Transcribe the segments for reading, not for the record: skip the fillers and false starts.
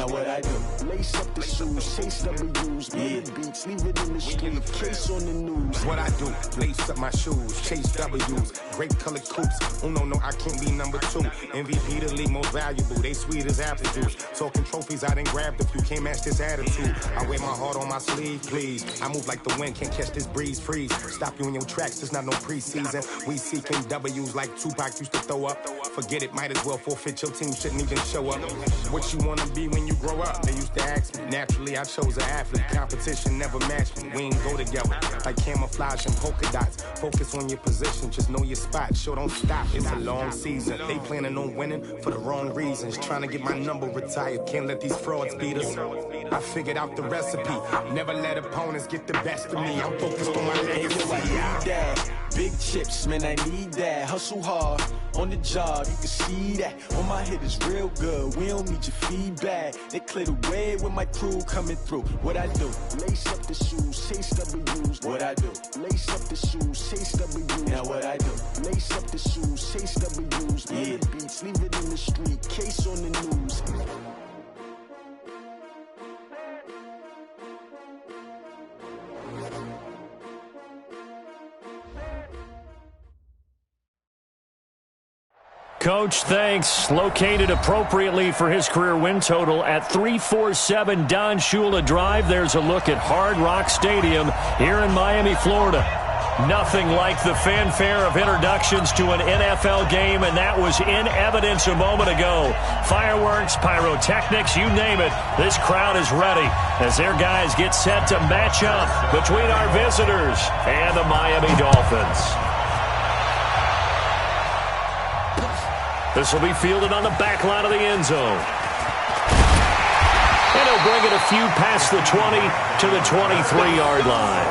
Now what I do? Lace up the shoes, chase W's, million beats, leave it in the street, case on the news. What I do? Lace up my shoes, chase W's, great colored coops. Oh no, I can't be number 2. MVP the league most valuable, they sweet as apple juice. Talking trophies, I done grabbed a few, can't match this attitude. I wear my heart on my sleeve, please. I move like the wind, can't catch this breeze, freeze. Stop you in your tracks, it's not no preseason. We seeking W's like Tupac used to throw up. Forget it, might as well forfeit, your team shouldn't even show up. What you wanna be when you grow up? They used to ask me. Naturally, I chose an athlete. Competition never matched me. We ain't go together like camouflage and polka dots. Focus on your position, just know your spot. Sure, don't stop, it's a long season. They planning on winning for the wrong reasons. Trying to get my number retired, can't let these frauds beat us. I figured out the recipe. Never let opponents get the best of me. I'm focused on my legacy. Big chips, man, I need that. Hustle hard on the job, you can see that. On my head is real good, we don't need your feedback. They clear the way with my crew coming through. What I do? Lace up the shoes, chase W's. What I do? Lace up the shoes, chase W's. Now what I do? Lace up the shoes, chase W's. Million beats, leave it in the street, case on the news. Coach, thanks. Located appropriately for his career win total at 347 Don Shula Drive. There's a look at Hard Rock Stadium here in Miami, Florida. Nothing like the fanfare of introductions to an NFL game, and that was in evidence a moment ago. Fireworks, pyrotechnics, you name it. This crowd is ready as their guys get set to match up between our visitors and the Miami Dolphins. This will be fielded on the back line of the end zone. And he'll bring it a few past the 20 to the 23-yard line.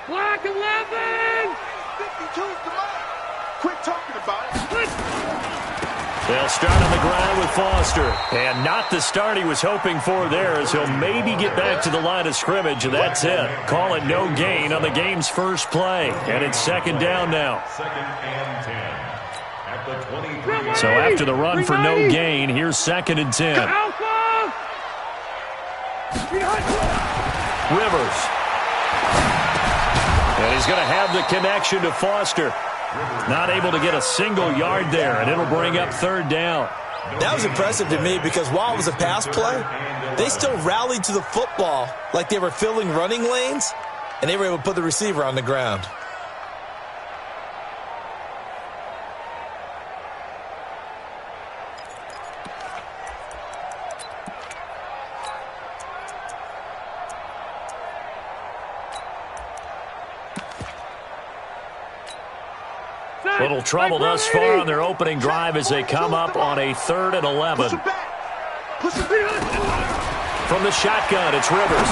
Black 11! 52's the mark. Quit talking about it. They'll start on the ground with Foster. And not the start he was hoping for there, as he'll maybe get back to the line of scrimmage, and that's it. Call it no gain on the game's first play. And it's second down now. Second and 10. At the 23. So after the run for no gain, here's second and 10. Rivers. And he's going to have the connection to Foster. Not able to get a single yard there, and it'll bring up third down. That was impressive to me because while it was a pass play, they still rallied to the football like they were filling running lanes, and they were able to put the receiver on the ground. Little trouble thus far on their opening drive as they come up on a 3rd and 11. From the shotgun, it's Rivers.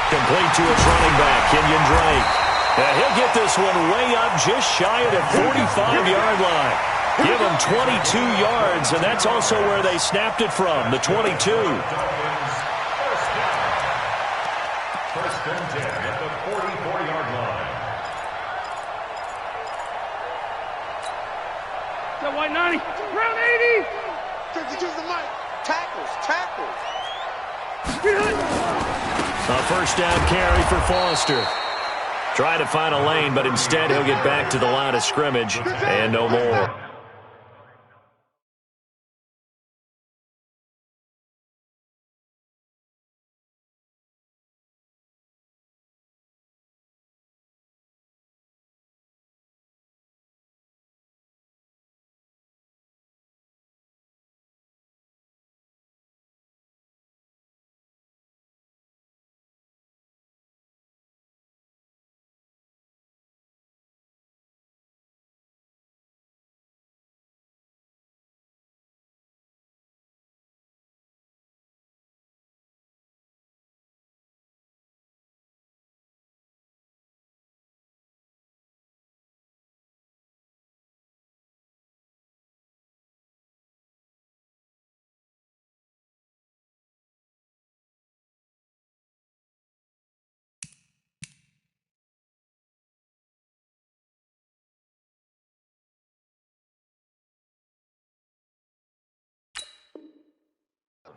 Complete to its running back, Kenyon Drake. He'll get this one way up just shy of the 45-yard line. Give him 22 yards, and that's also where they snapped it from, the 22. First and 10 at the 44-yard line. White 90, round 80. 52's the mic. Tackles. A first down carry for Foster. Trying to find a lane, but instead he'll get back to the line of scrimmage and no more.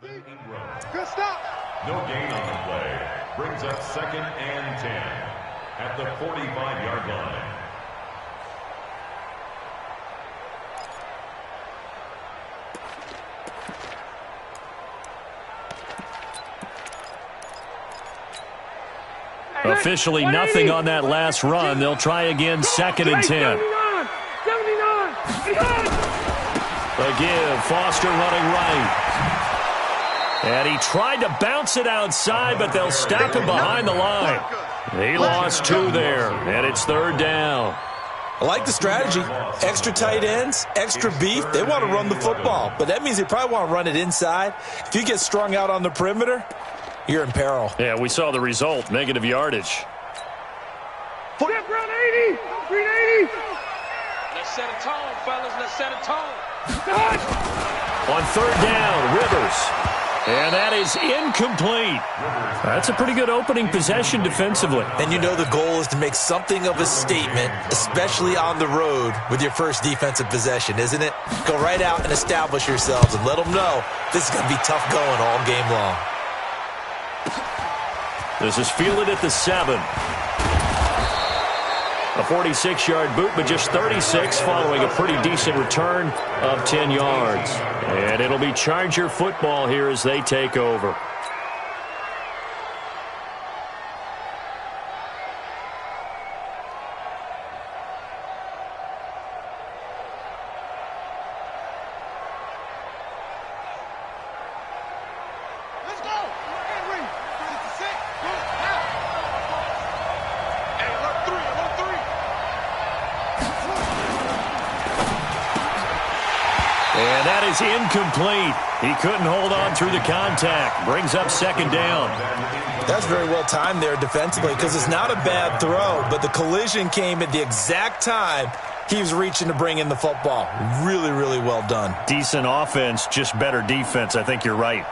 Good stop. No gain on the play. Brings up 2nd and 10 at the 45-yard line. Officially nothing on that last run. They'll try again, 2nd and 10. 79! The give, Foster running right. And he tried to bounce it outside, but they'll stop him behind the line. He lost 2 there, and it's 3rd down. I like the strategy. Extra tight ends, extra beef. They want to run the football, but that means they probably want to run it inside. If you get strung out on the perimeter, you're in peril. Yeah, we saw the result, negative yardage. Step around 80! Green 80! Let's set a tone, fellas. Let's set a tone. On 3rd down, Rivers. And that is incomplete. That's a pretty good opening possession defensively. And you know the goal is to make something of a statement, especially on the road with your first defensive possession, isn't it? Go right out and establish yourselves and let them know this is going to be tough going all game long. This is fielded at the 7. A 46-yard boot, but just 36 following a pretty decent return of 10 yards. And it'll be Charger football here as they take over. Let's go. Henry. 66. Go. Now. Hey, run 3. Run 3. And that is incomplete. He couldn't hold on through the contact. Brings up 2nd down. That's very well timed there defensively because it's not a bad throw, but the collision came at the exact time he was reaching to bring in the football. Really, really well done. Decent offense, just better defense. I think you're right.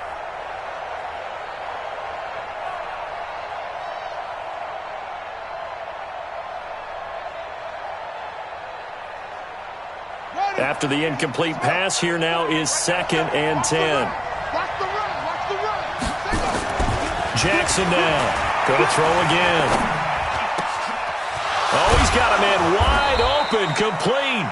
After the incomplete pass, here now is 2nd and 10. Watch the run. Watch the run. Jackson now. Going to throw again. Oh, he's got a man wide open, complete.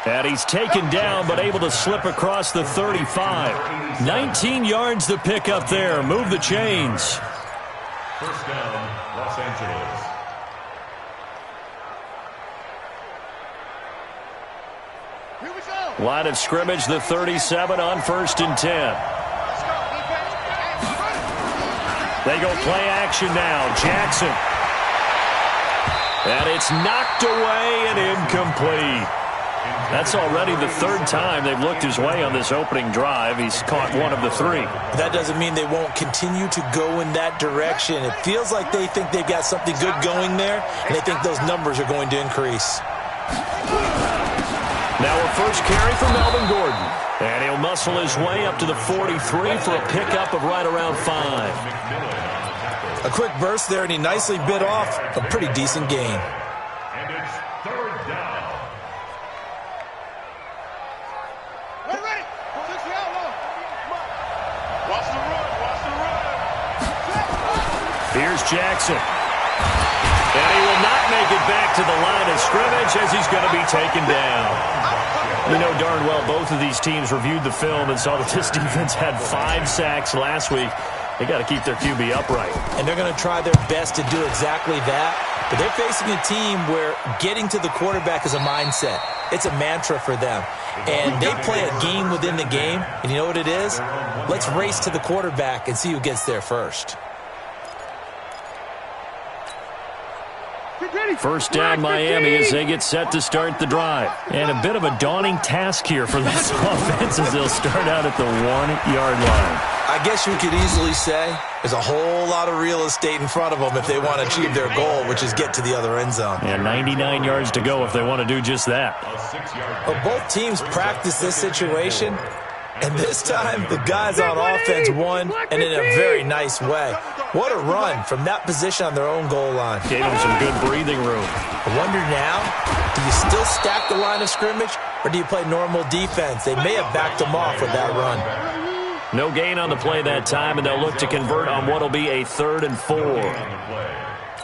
And he's taken down, but able to slip across the 35. 19 yards to pick up there. Move the chains. 1st down, Los Angeles. Here we go. Line of scrimmage, the 37 on 1st and 10. Let's go, defense. They go play action now. Jackson. And it's knocked away and incomplete. That's already the 3rd time they've looked his way on this opening drive. He's caught 1 of the 3. That doesn't mean they won't continue to go in that direction. It feels like they think they've got something good going there, and they think those numbers are going to increase. Now a first carry for Melvin Gordon. And he'll muscle his way up to the 43 for a pickup of right around 5. A quick burst there, and he nicely bit off a pretty decent gain. And it's 3rd down. Ready. 60 out low. Watch the run. Watch the run. Here's Jackson. And he will not make it back to the line of scrimmage as he's going to be taken down. You know darn well both of these teams reviewed the film and saw that this defense had 5 sacks last week. They got to keep their QB upright. And they're going to try their best to do exactly that. But they're facing a team where getting to the quarterback is a mindset. It's a mantra for them. And they play a game within the game. And you know what it is? Let's race to the quarterback and see who gets there first. First down Miami as they get set to start the drive. And a bit of a daunting task here for this offense as they'll start out at the 1-yard line. I guess you could easily say there's a whole lot of real estate in front of them if they want to achieve their goal, which is get to the other end zone. And 99 yards to go if they want to do just that. But both teams practice this situation, and this time the guys on offense won, and in a very nice way. What a run from that position on their own goal line. Gave them some good breathing room. I wonder now, do you still stack the line of scrimmage, or do you play normal defense? They may have backed them off with that run. No gain on the play that time, and they'll look to convert on what will be a 3rd and 4.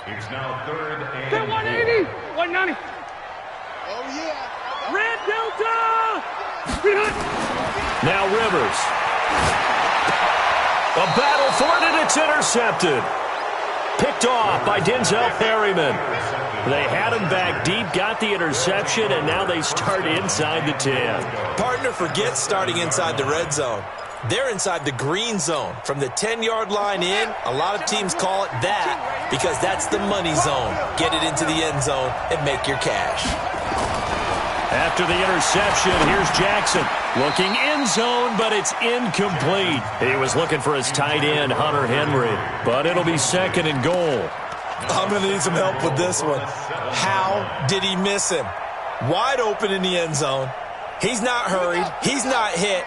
It's now 3rd and 180, 190. Oh, yeah. Red Delta. Now Rivers. A battle for it, and it's intercepted. Picked off by Denzel Perryman. They had him back deep, got the interception, and now they start inside the 10. Partner forgets starting inside the red zone. They're inside the green zone. From the 10-yard line in, a lot of teams call it that because that's the money zone. Get it into the end zone and make your cash. After the interception, here's Jackson. Looking end zone, but it's incomplete. He was looking for his tight end, Hunter Henry, but it'll be 2nd and goal. I'm going to need some help with this one. How did he miss him? Wide open in the end zone. He's not hurried. He's not hit.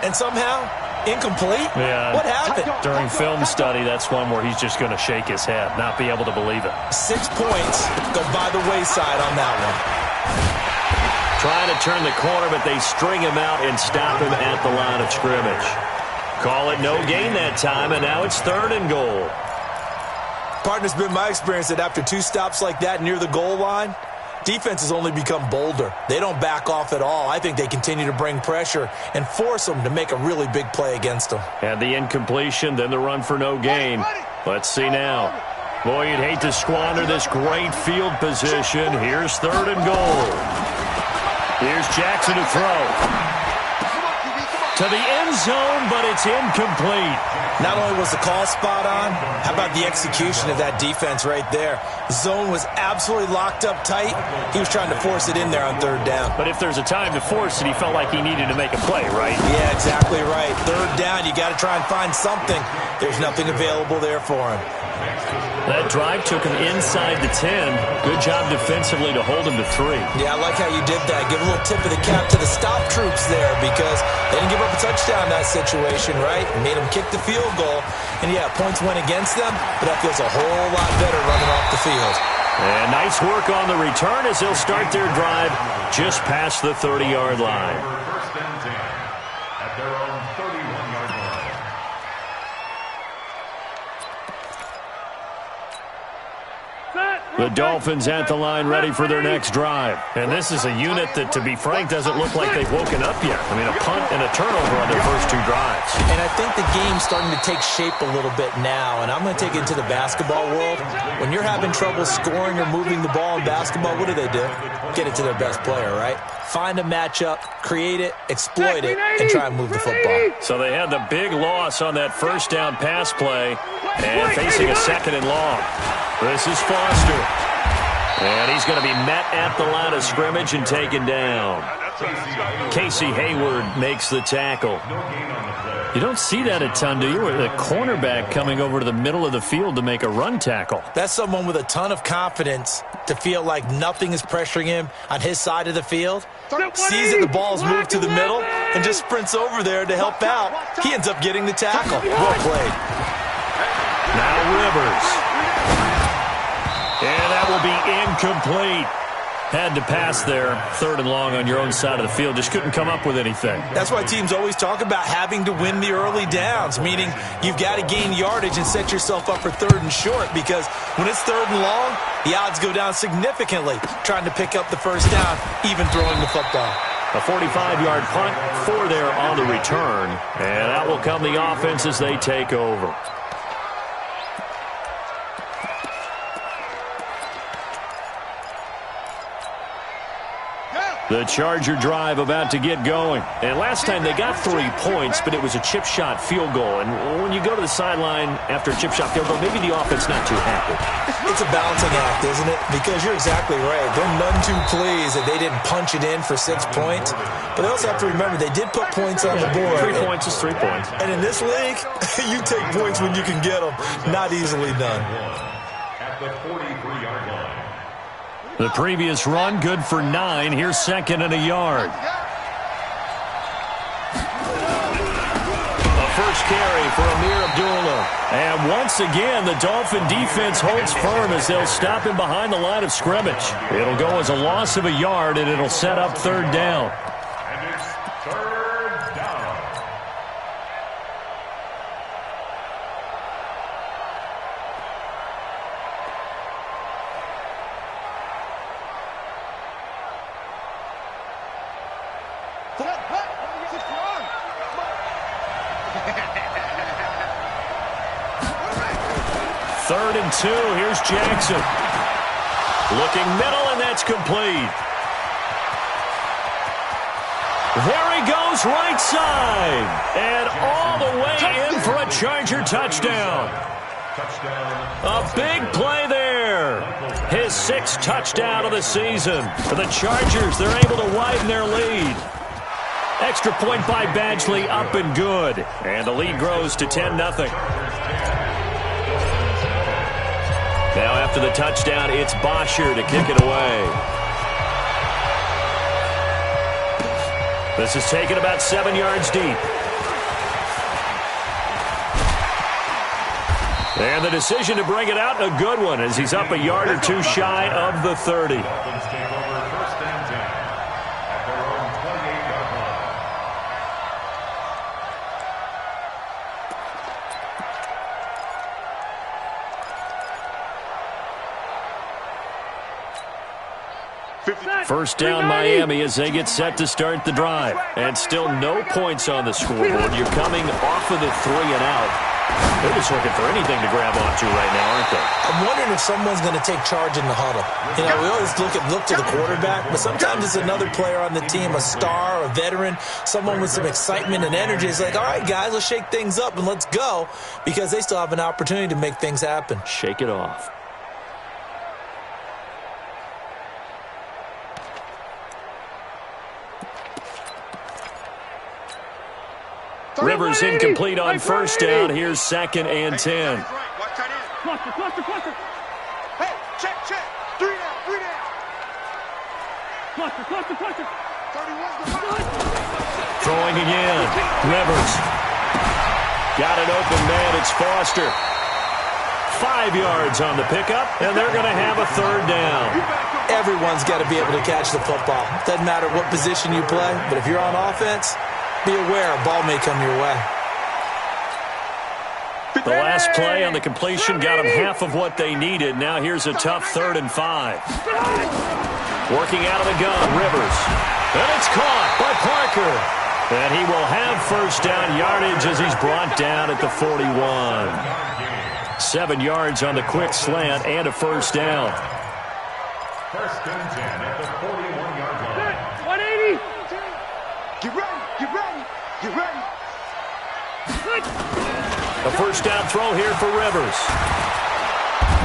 And somehow, incomplete? Yeah. What happened? During film study, that's one where he's just going to shake his head, not be able to believe it. 6 points go by the wayside on that one. Trying to turn the corner, but they string him out and stop him at the line of scrimmage. Call it no gain that time, and now it's 3rd and goal. Partner's been my experience that after 2 stops like that near the goal line, defenses only become bolder. They don't back off at all. I think they continue to bring pressure and force them to make a really big play against them. Had the incompletion, then the run for no gain. Let's see now. Boy, you'd hate to squander this great field position. Here's 3rd and goal. Here's Jackson to throw. To the end zone, but it's incomplete. Not only was the call spot on, how about the execution of that defense right there? Zone was absolutely locked up tight. He was trying to force it in there on 3rd down. But if there's a time to force it, he felt like he needed to make a play, right? Yeah, exactly right. 3rd down, you got to try and find something. There's nothing available there for him. That drive took him inside the 10. Good job defensively to hold him to 3. Yeah, I like how you did that. Give a little tip of the cap to the stop troops there because they didn't give up a touchdown in that situation, right? Made them kick the field goal. And, yeah, points went against them, but that feels a whole lot better running off the field. And nice work on the return as they'll start their drive just past the 30-yard line. 1st and 10 at their own 31-yard line. The Dolphins at the line ready for their next drive. And this is a unit that, to be frank, doesn't look like they've woken up yet. I mean, a punt and a turnover on their first 2 drives. And I think the game's starting to take shape a little bit now, and I'm going to take it to the basketball world. When you're having trouble scoring or moving the ball in basketball, what do? Get it to their best player, right? Find a matchup, create it, exploit it, and try and move the football. So they had the big loss on that 1st down pass play, and facing a 2nd and long. This is Foster. And he's going to be met at the line of scrimmage and taken down. Casey Hayward makes the tackle. You don't see that a ton, do you? The cornerback coming over to the middle of the field to make a run tackle. That's someone with a ton of confidence to feel like nothing is pressuring him on his side of the field. Sees that the ball's moved to the middle and just sprints over there to help out. He ends up getting the tackle. Well played. Now Rivers. And that will be incomplete. Had to pass there. 3rd and long on your own side of the field. Just couldn't come up with anything. That's why teams always talk about having to win the early downs, meaning you've got to gain yardage and set yourself up for 3rd and short, because when it's 3rd and long, the odds go down significantly trying to pick up the 1st down, even throwing the football. A 45-yard punt, 4 there on the return. And that will come the offense as they take over. The Charger drive about to get going. And last time they got 3 points, but it was a chip shot field goal. And when you go to the sideline after a chip shot field goal, maybe the offense not too happy. It's a balancing act, isn't it? Because you're exactly right. They're none too pleased that they didn't punch it in for 6 points. But they also have to remember they did put points on the board. 3 points is 3 points. And in this league, you take points when you can get them. Not easily done. At the 43-yard line. The previous run, good for 9. Here's 2nd and a yard. A first carry for Amir Abdullah. And once again, the Dolphin defense holds firm as they'll stop him behind the line of scrimmage. It'll go as a loss of a yard, and it'll set up 3rd down. And it's 3rd down. Third and 2. Here's Jackson. Looking middle, and that's complete. There he goes, right side. And all the way in for a Charger touchdown. A big play there. His 6th touchdown of the season. For the Chargers, they're able to widen their lead. Extra point by Badgley, up and good. And the lead grows to 10-0. Now after the touchdown, it's Bosher to kick it away. This is taken about 7 yards deep. And the decision to bring it out, a good one, as he's up a yard or two shy of the 30. Dolphins take over 1st and 10 at their own 28-yard line. First down Miami as they get set to start the drive. And still no points on the scoreboard. You're coming off of the 3 and out. They're just looking for anything to grab onto right now, aren't they? I'm wondering if someone's going to take charge in the huddle. You know, we always look to the quarterback, but sometimes it's another player on the team, a star, a veteran, someone with some excitement and energy. It's like, all right, guys, let's shake things up and let's go, because they still have an opportunity to make things happen. Shake it off. Rivers incomplete on first down. Here's 2nd and 10. Cluster. Hey, check. 3 down. Cluster. 31's Throwing again. Rivers. Got an open man. It's Foster. 5 yards on the pickup, and they're going to have a 3rd down. Everyone's got to be able to catch the football. Doesn't matter what position you play, but if you're on offense, be aware a ball may come your way. The last play on the completion got them half of what they needed. Now here's a tough 3rd and 5. Working out of the gun, Rivers. And it's caught by Parker. And he will have first down yardage as he's brought down at the 41. 7 yards on the quick slant and a first down. 1st and 10 at the 41-yard line. 180. Get ready. A first down throw here for Rivers.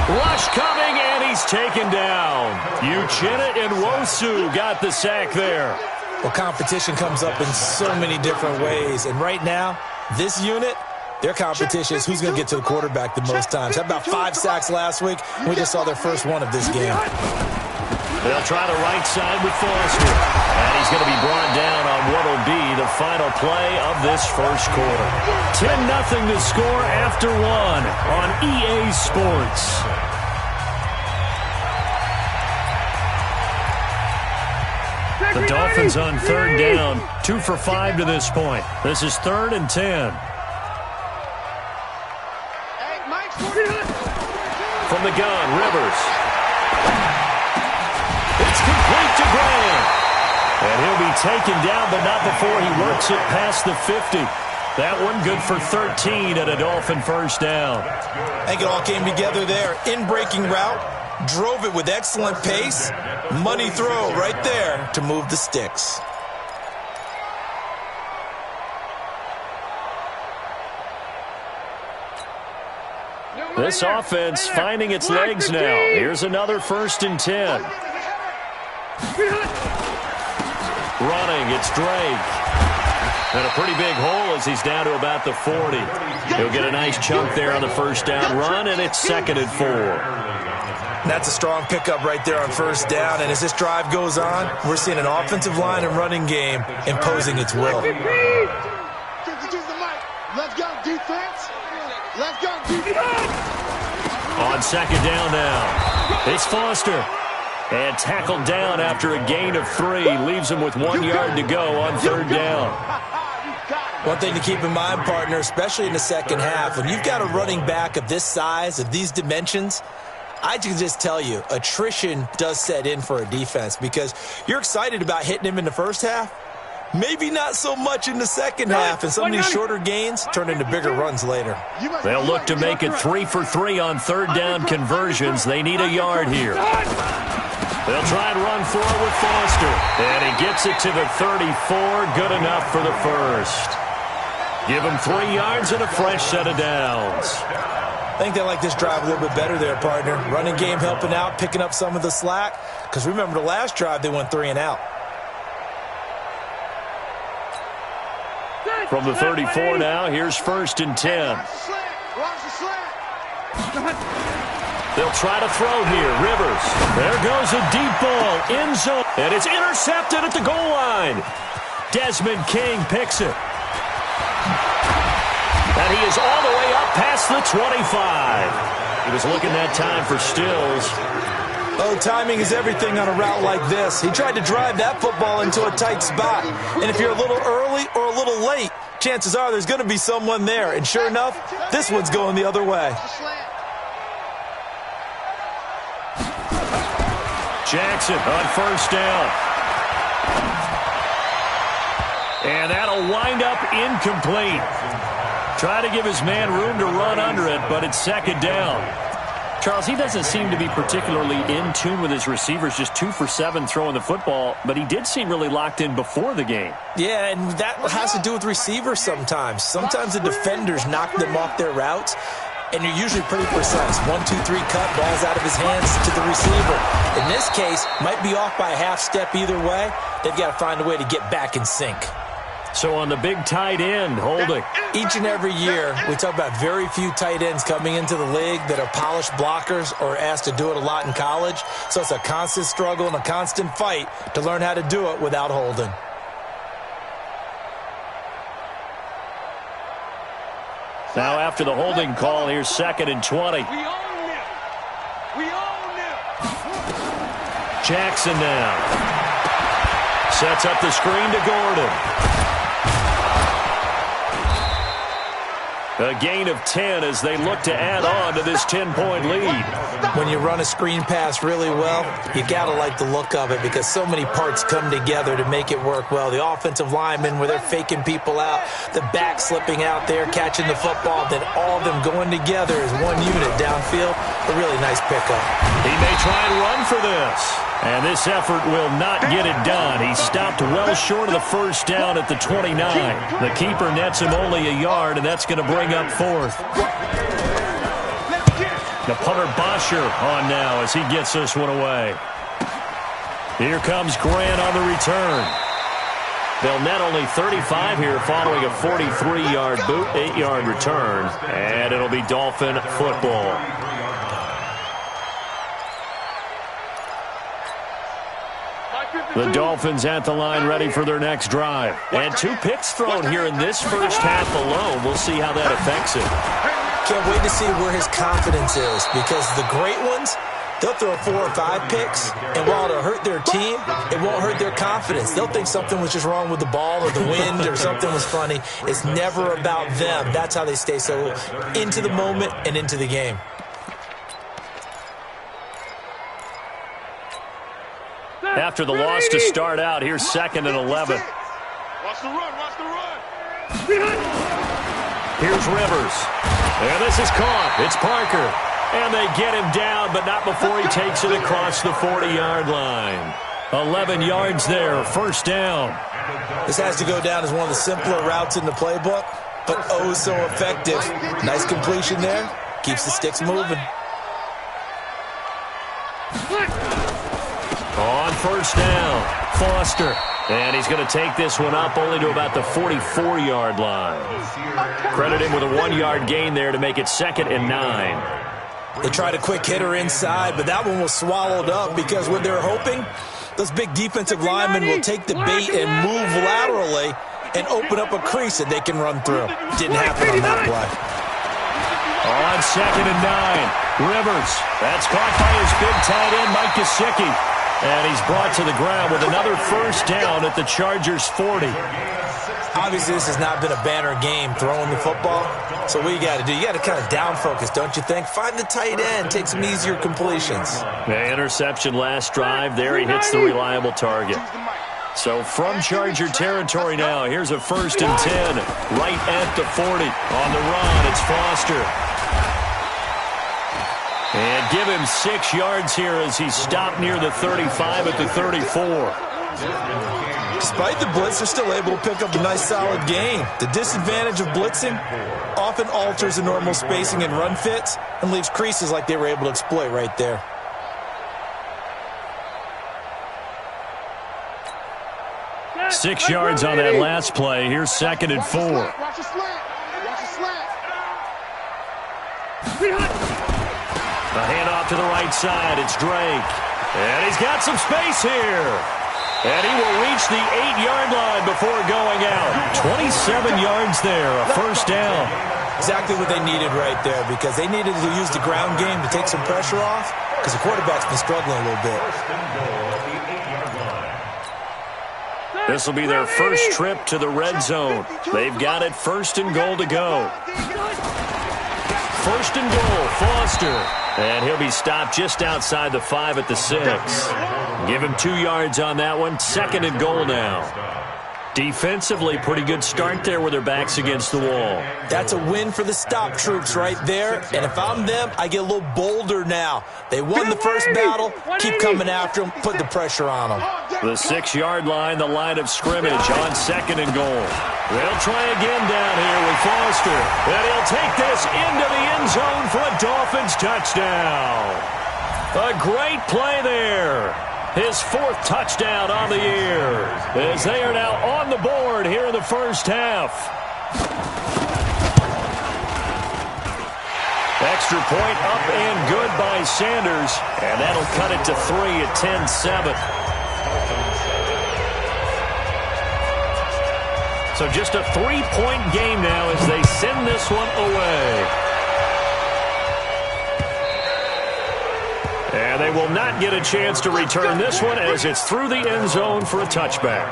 Rush coming, and he's taken down. Uchenna and Nwosu got the sack there. Well, competition comes up in so many different ways. And right now, this unit, their competition is who's going to get to the quarterback the most times. Had about 5 sacks last week. We just saw their first one of this game. They'll try the right side with Foster. And he's going to be brought down on what will be the final play of this first quarter. 10-0 to score after 1 on EA Sports. The Dolphins on 3rd down, 2 for 5 to this point. This is 3rd and 10. From the gun, Rivers. It's complete to Graham. And he'll be taken down, but not before he works it past the 50. That one good for 13 at a Dolphin first down. I think it all came together there. In-breaking route, drove it with excellent pace. Money throw right there to move the sticks. This offense finding its legs now. Here's another 1st and 10. Running, it's Drake. And a pretty big hole as he's down to about the 40. He'll get a nice chunk there on the first down run, and it's 2nd and 4. That's a strong pickup right there on first down. And as this drive goes on, we're seeing an offensive line and running game imposing its will. Let's go, defense. Let's go, defense. On 2nd down now, it's Foster. And tackled down after a gain of 3. Leaves him with 1 yard to go on 3rd down. One thing to keep in mind, partner, especially in the second half, when you've got a running back of this size, of these dimensions, I can just tell you, attrition does set in for a defense because you're excited about hitting him in the first half, Maybe not so much in the second half, and some of these shorter gains turn into bigger runs later. They'll look to make it 3 for 3 on third down conversions. They need a yard here. They'll try and run forward with Foster. And he gets it to the 34. Good enough for the first. Give him 3 yards and a fresh set of downs. I think they like this drive a little bit better there, partner. Running game helping out, picking up some of the slack. Because remember, the last drive, they went 3 and out. From the 34 now, here's 1st and 10. They'll try to throw here. Rivers. There goes a deep ball. End zone. And it's intercepted at the goal line. Desmond King picks it. And he is all the way up past the 25. He was looking that time for Stills. Oh, timing is everything on a route like this. He tried to drive that football into a tight spot. And if you're a little early or a little late, chances are there's going to be someone there. And sure enough, this one's going the other way. Jackson on 1st down. And that'll wind up incomplete. Try to give his man room to run under it, but it's 2nd down. Charles, he doesn't seem to be particularly in tune with his receivers, just 2 for 7 throwing the football, but he did seem really locked in before the game. Yeah, and that has to do with receivers sometimes. Sometimes the defenders knock them off their routes, and you're usually pretty precise. 1, 2, 3 cut, ball's out of his hands to the receiver. In this case, might be off by a half step either way. They've got to find a way to get back in sync. So on the big tight end, holding. Each and every year, we talk about very few tight ends coming into the league that are polished blockers or asked to do it a lot in college. So it's a constant struggle and a constant fight to learn how to do it without holding. Now after the holding call, here's 2nd and 20. Jackson now. Sets up the screen to Gordon. A gain of 10 as they look to add on to this 10-point lead. When you run a screen pass really well, you got to like the look of it because so many parts come together to make it work well. The offensive linemen where they're faking people out, the back slipping out there, catching the football, then all of them going together as one unit downfield. A really nice pickup. He may try and run for this. And this effort will not get it done. He stopped well short of the 1st down at the 29. The keeper nets him only a yard, and that's going to bring up 4th. The punter Bosher on now as he gets this one away. Here comes Grant on the return. They'll net only 35 here following a 43-yard boot, 8-yard return, and it'll be Dolphin football. The Dolphins at the line ready for their next drive. And 2 picks thrown here in this first half alone. We'll see how that affects it. Can't wait to see where his confidence is because the great ones, they'll throw 4 or 5 picks, and while it'll hurt their team, it won't hurt their confidence. They'll think something was just wrong with the ball or the wind or something was funny. It's never about them. That's how they stay so into the moment and into the game. After the loss to start out, here's 2nd and 11. Watch the run, watch the run. Here's Rivers. And this is caught. It's Parker. And they get him down, but not before he takes it across the 40-yard line. 11 yards there, 1st down. This has to go down as one of the simpler routes in the playbook, but oh so effective. Nice completion there. Keeps the sticks moving. On 1st down, Foster. And he's going to take this one up only to about the 44-yard line. Credit him with a 1-yard gain there to make it 2nd and 9. They tried a quick hitter inside, but that one was swallowed up because what they're hoping, those big defensive linemen will take the bait and move laterally and open up a crease that they can run through. Didn't happen on that play. On 2nd and 9, Rivers. That's caught by his big tight end, Mike Gesicki. And he's brought to the ground with another 1st down at the Chargers' 40. Obviously, this has not been a banner game throwing the football. So what you got to do, you got to kind of down focus, don't you think? Find the tight end, take some easier completions. The interception last drive there. He hits the reliable target. So from Charger territory now, here's a 1st and 10, right at the 40. On the run, it's Foster. And give him 6 yards here as he stopped near the 35 at the 34. Despite the blitz, they're still able to pick up a nice solid gain. The disadvantage of blitzing often alters the normal spacing and run fits and leaves creases like they were able to exploit right there. Six yards on that last play. Here's 2nd and 4. Watch the slant. Watch the slant. A handoff to the right side. It's Drake. And he's got some space here. And he will reach the 8-yard line before going out. 27 yards there, a 1st down. Exactly what they needed right there, because they needed to use the ground game to take some pressure off, because the quarterback's been struggling a little bit. This will be their first trip to the red zone. They've got it 1st and goal to go. 1st and goal, Foster. And he'll be stopped just outside the 5 at the 6. Give him 2 yards on that one. 2nd and goal now. Defensively, pretty good start there with their backs against the wall. That's a win for the stop troops right there. And if I'm them, I get a little bolder now. They won the first battle. Keep coming after them. Put the pressure on them. The 6-yard line, the line of scrimmage on 2nd and goal. They'll try again down here with Foster. And he'll take this into the end zone for a Dolphins touchdown. A great play there. His 4th touchdown on the year, as they are now on the board here in the first half. Extra point up and good by Sanders, and that'll cut it to 3 at 10-7. So just a 3-point game now as they send this one away. And they will not get a chance to return this one as it's through the end zone for a touchback.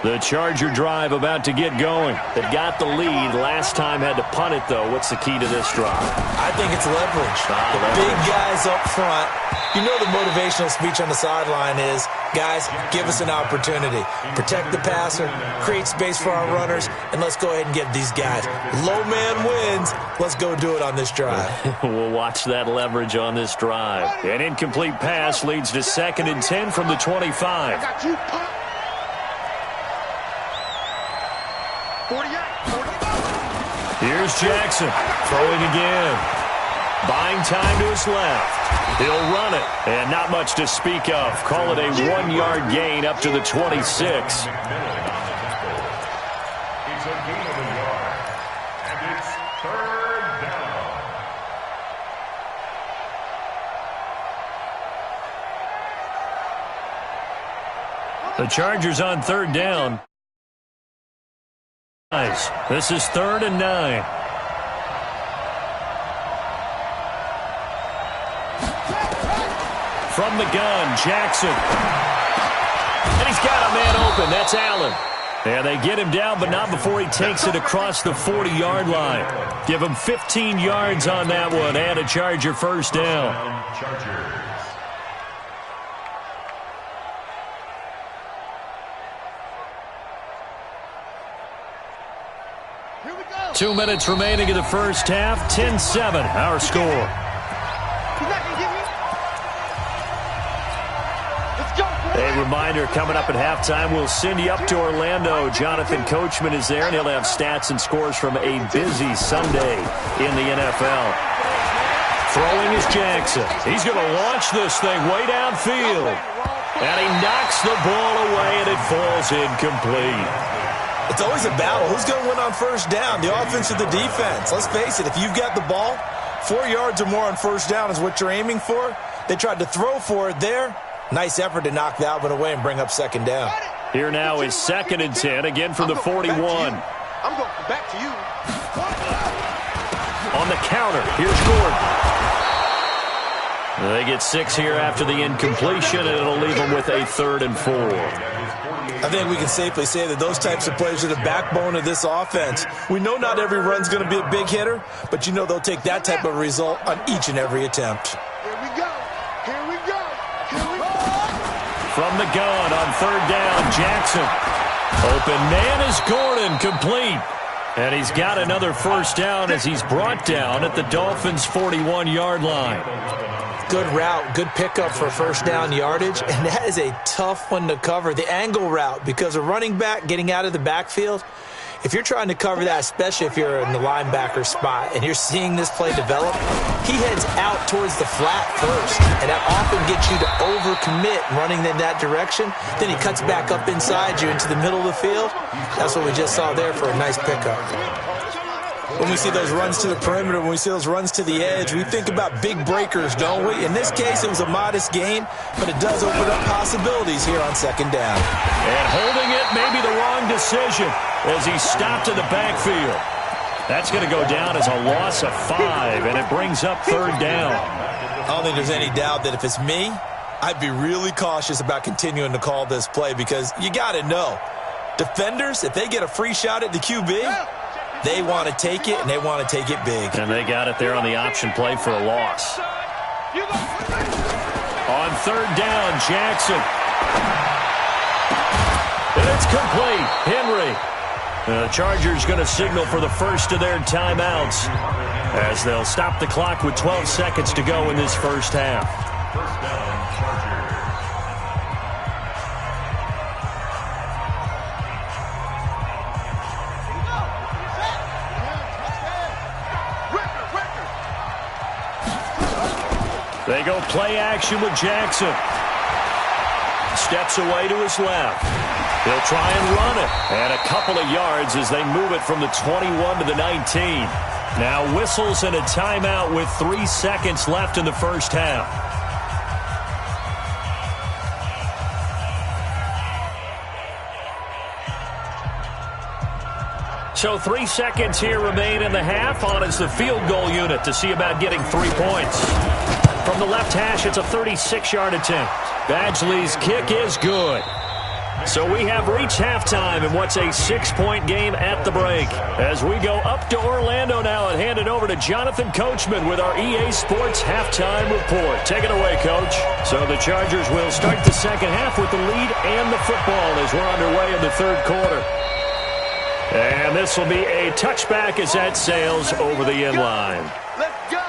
The Charger drive about to get going. They've got the lead. Last time had to punt it, though. What's the key to this drive? I think it's leverage. The big guys up front. You know the motivational speech on the sideline is, guys, give us an opportunity. Protect the passer, create space for our runners, and let's go ahead and get these guys. Low man wins. Let's go do it on this drive. We'll watch that leverage on this drive. An incomplete pass leads to 2nd and 10 from the 25. Here's Jackson throwing again. Buying time to his left. He'll run it, and not much to speak of. Call it a 1-yard gain up to the 26. It's a gain of a yard, and it's 3rd down. The Chargers on 3rd down. This is 3rd and 9. From the gun, Jackson. And he's got a man open. That's Allen. And they get him down, but not before he takes it across the 40-yard line. Give him 15 yards on that one and a Charger 1st down. Chargers. 2 minutes remaining in the first half. 10-7, our score. A reminder, coming up at halftime, we'll send you up to Orlando. Jonathan Coachman is there, and he'll have stats and scores from a busy Sunday in the NFL. Throwing is Jackson. He's going to launch this thing way downfield. And he knocks the ball away, and it falls incomplete. It's always a battle. Who's going to win on 1st down, the offense or the defense? Let's face it, if you've got the ball, 4 yards or more on 1st down is what you're aiming for. They tried to throw for it there. Nice effort to knock that one away and bring up 2nd down. Here now is 2nd and 10, again from the 41. I'm going back to you. On the counter, here's Gordon. They get 6 here after the incompletion, and it'll leave them with a 3rd and 4. I think we can safely say that those types of plays are the backbone of this offense. We know not every run's going to be a big hitter, but you know they'll take that type of result on each and every attempt. Here we go. Here we go. Here we go. From the gun on 3rd down, Jackson. Open man is Gordon, complete. And he's got another 1st down as he's brought down at the Dolphins' 41-yard line. Good route, good pickup for 1st down yardage, and that is a tough one to cover. The angle route, because a running back getting out of the backfield, if you're trying to cover that, especially if you're in the linebacker spot and you're seeing this play develop, he heads out towards the flat first, and that often gets you to overcommit running in that direction. Then he cuts back up inside you into the middle of the field. That's what we just saw there for a nice pickup. When we see those runs to the perimeter, when we see those runs to the edge, we think about big breakers, don't we? In this case, it was a modest gain, but it does open up possibilities here on 2nd down. And holding it may be the wrong decision as he stopped in the backfield. That's going to go down as a loss of 5, and it brings up 3rd down. I don't think there's any doubt that if it's me, I'd be really cautious about continuing to call this play because you got to know, defenders, if they get a free shot at the QB, they want to take it, and they want to take it big. And they got it there on the option play for a loss. On 3rd down, Jackson. And it's complete. Henry. The Chargers going to signal for the first of their timeouts as they'll stop the clock with 12 seconds to go in this 1st half. 1st down, Chargers. They go play action with Jackson. Steps away to his left. He'll try and run it. And a couple of yards as they move it from the 21 to the 19. Now whistles and a timeout with 3 seconds left in the 1st half. So 3 seconds here remain in the half. On is the field goal unit to see about getting 3 points. From the left hash, it's a 36-yard attempt. Badgley's kick is good. So we have reached halftime in what's a 6-point game at the break. As we go up to Orlando now and hand it over to Jonathan Coachman with our EA Sports halftime report. Take it away, Coach. So the Chargers will start the 2nd half with the lead and the football as we're underway in the 3rd quarter. And this will be a touchback as that sails over the end line. Let's go.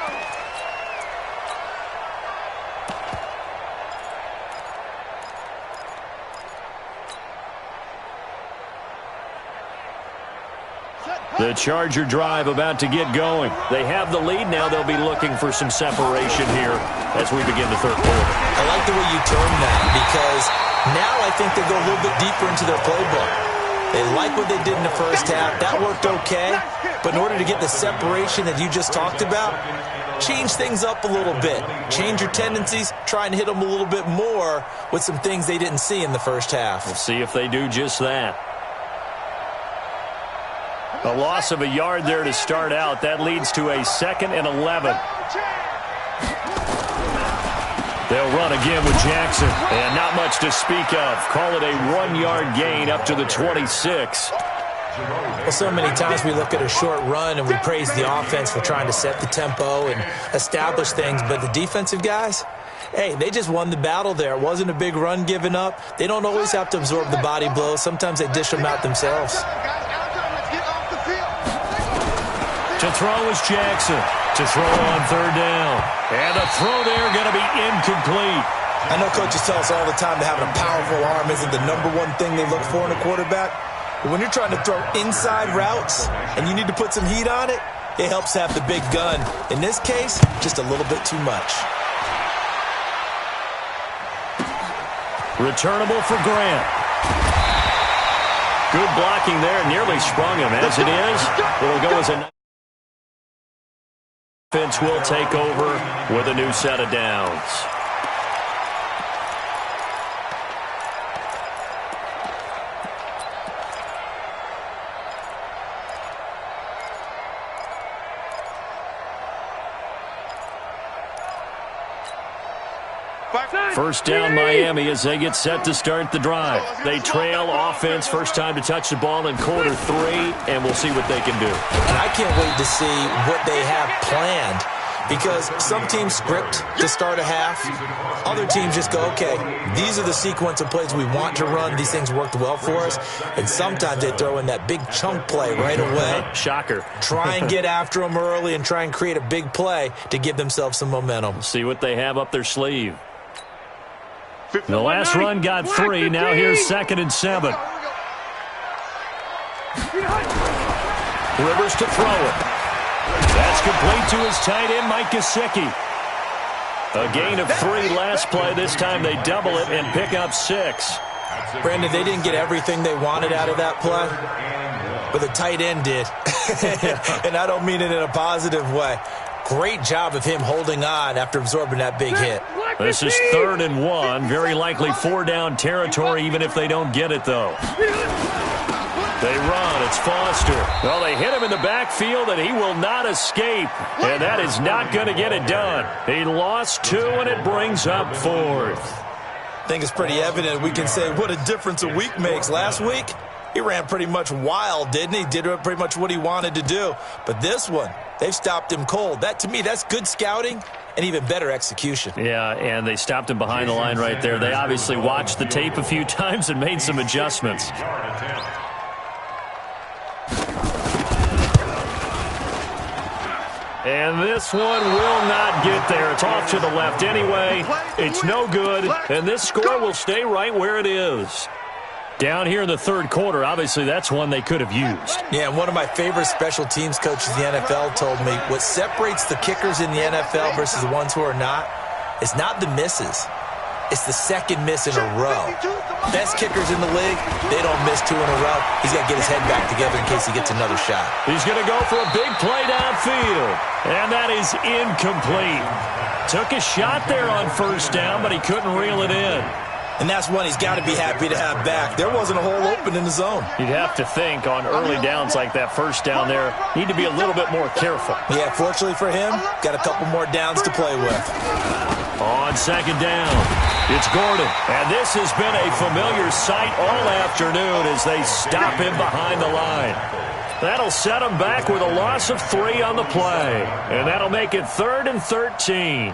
The Charger drive about to get going. They have the lead. Now they'll be looking for some separation here as we begin the 3rd quarter. I like the way you term that because now I think they go a little bit deeper into their playbook. They like what they did in the 1st half. That worked okay. But in order to get the separation that you just talked about, change things up a little bit. Change your tendencies. Try and hit them a little bit more with some things they didn't see in the 1st half. We'll see if they do just that. A loss of a yard there to start out. That leads to a 2nd and 11. They'll run again with Jackson. And not much to speak of. Call it a 1-yard gain up to the 26. Well, so many times we look at a short run and we praise the offense for trying to set the tempo and establish things. But the defensive guys, hey, they just won the battle there. It wasn't a big run given up. They don't always have to absorb the body blows. Sometimes they dish them out themselves. To throw is Jackson. To throw on 3rd down. And a throw there going to be incomplete. I know coaches tell us all the time that having a powerful arm isn't the #1 thing they look for in a quarterback. But when you're trying to throw inside routes and you need to put some heat on it, it helps have the big gun. In this case, just a little bit too much. Returnable for Grant. Good blocking there. Nearly sprung him. As it is, it'll go as a... Offense will take over with a new set of downs. First down Miami as they get set to start the drive. They trail offense, first time to touch the ball in quarter 3, and we'll see what they can do. And I can't wait to see what they have planned, because some teams script to start a half. Other teams just go, okay, these are the sequence of plays we want to run. These things worked well for us. And sometimes they throw in that big chunk play right away. Shocker. Try and get after them early and try and create a big play to give themselves some momentum. See what they have up their sleeve. The last run got 3. Now here's 2nd and 7. Rivers to throw it. That's complete to his tight end, Mike Gesicki. A gain of 3 last play. This time they double it and pick up 6. Brandon, they didn't get everything they wanted out of that play, but the tight end did. And I don't mean it in a positive way. Great job of him holding on after absorbing that big hit. This is 3rd and 1. Very likely 4-down territory, even if they don't get it, though. They run. It's Foster. Well, they hit him in the backfield, and he will not escape. And that is not going to get it done. He lost 2, and it brings up 4th. I think it's pretty evident. We can say what a difference a week makes. Last week, he ran pretty much wild, didn't he? Did pretty much what he wanted to do. But this one, they've stopped him cold. That, to me, that's good scouting and even better execution. Yeah, and they stopped him behind the line right there. They obviously watched the tape a few times and made some adjustments. And this one will not get there. It's off to the left anyway. It's no good, and this score will stay right where it is. Down here in the 3rd quarter, obviously that's one they could have used. Yeah, and one of my favorite special teams coaches in the NFL told me what separates the kickers in the NFL versus the ones who are not is not the misses. It's the 2nd miss in a row. Best kickers in the league, they don't miss 2 in a row. He's got to get his head back together in case he gets another shot. He's going to go for a big play downfield, and that is incomplete. Took a shot there on 1st down, but he couldn't reel it in. And that's one he's got to be happy to have back. There wasn't a hole open in the zone. You'd have to think on early downs like that 1st down there, need to be a little bit more careful. Yeah, fortunately for him, got a couple more downs to play with. On 2nd down, it's Gordon. And this has been a familiar sight all afternoon as they stop him behind the line. That'll set him back with a loss of 3 on the play. And that'll make it 3rd and 13.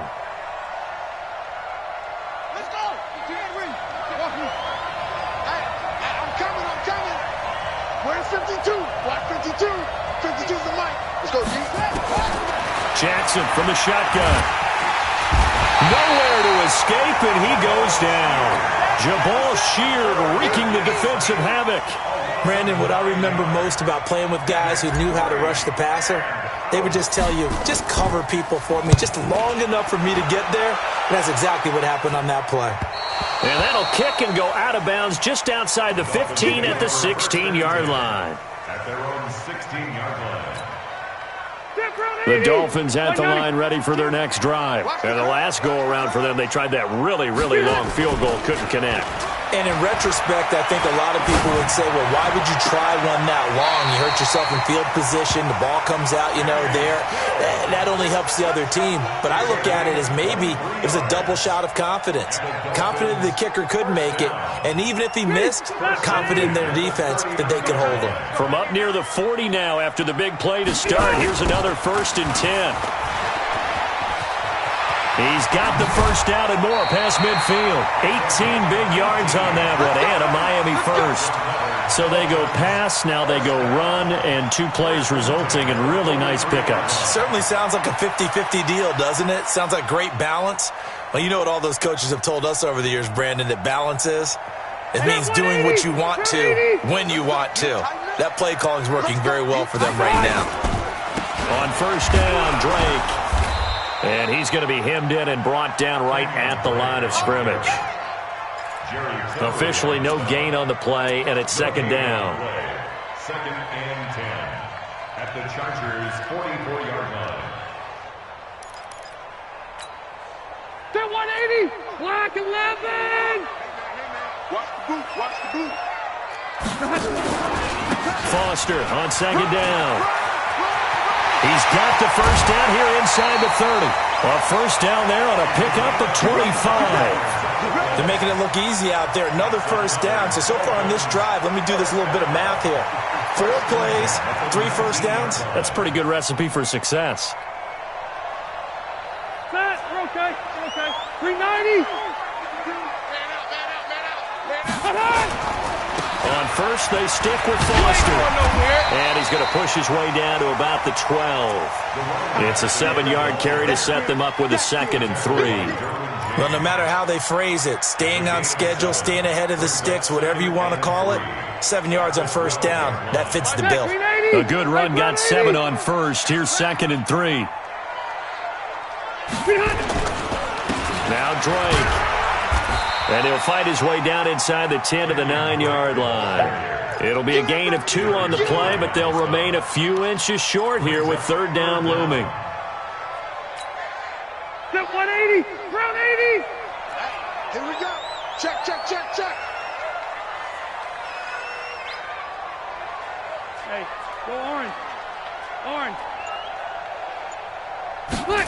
Jackson from the shotgun. Nowhere to escape, and he goes down. Jabal Sheard wreaking the defensive havoc. Brandon, what I remember most about playing with guys who knew how to rush the passer, they would just tell you, just cover people for me, just long enough for me to get there. And that's exactly what happened on that play. And that'll kick and go out of bounds just outside the 15 at the 16-yard line. At their own 16-yard line. The Dolphins at the line ready for their next drive. And the last go-around for them, they tried that really, really long field goal, couldn't connect. And in retrospect, I think a lot of people would say, well, why would you try one that long? You hurt yourself in field position. The ball comes out, there. That only helps the other team. But I look at it as maybe it was a double shot of confidence. Confident the kicker could make it. And even if he missed, confident in their defense that they could hold him. From up near the 40 now after the big play to start, here's another 1st and 10. He's got the 1st down and more past midfield. 18 big yards on that one, and a Miami 1st. So they go pass, now they go run, and 2 plays resulting in really nice pickups. Certainly sounds like a 50-50 deal, doesn't it? Sounds like great balance. Well, you know what all those coaches have told us over the years, Brandon, that balance is? It means doing what you want to when you want to. That play calling is working very well for them right now. On 1st down, Drake. And he's going to be hemmed in and brought down right at the line of scrimmage. Officially no gain on the play, and it's 2nd down. 2nd and 10 at the Chargers' 44-yard line. To 180, black 11. Watch the boot, watch the boot. Foster on 2nd down. He's got the 1st down here inside the 30. A first down there on a pickup at 25. They're making it look easy out there. Another first down. So far on this drive, let me do this little bit of math here. 4 plays, 3 first downs. That's a pretty good recipe for success. Set. We're okay. We're okay. 390. On first, they stick with Foster. And he's going to push his way down to about the 12. It's a 7-yard carry to set them up with a 2nd and 3. Well, no matter how they phrase it, staying on schedule, staying ahead of the sticks, whatever you want to call it, 7 yards on first down. That fits the bill. A good run got 7 on first. Here's 2nd and 3. Now Drake. And he'll fight his way down inside the 10 to the 9-yard line. It'll be a gain of 2 on the play, but they'll remain a few inches short here with 3rd down looming. Set 180. Round 80. Here we go. Check, check, check, check. Hey, go orange. Orange. Look.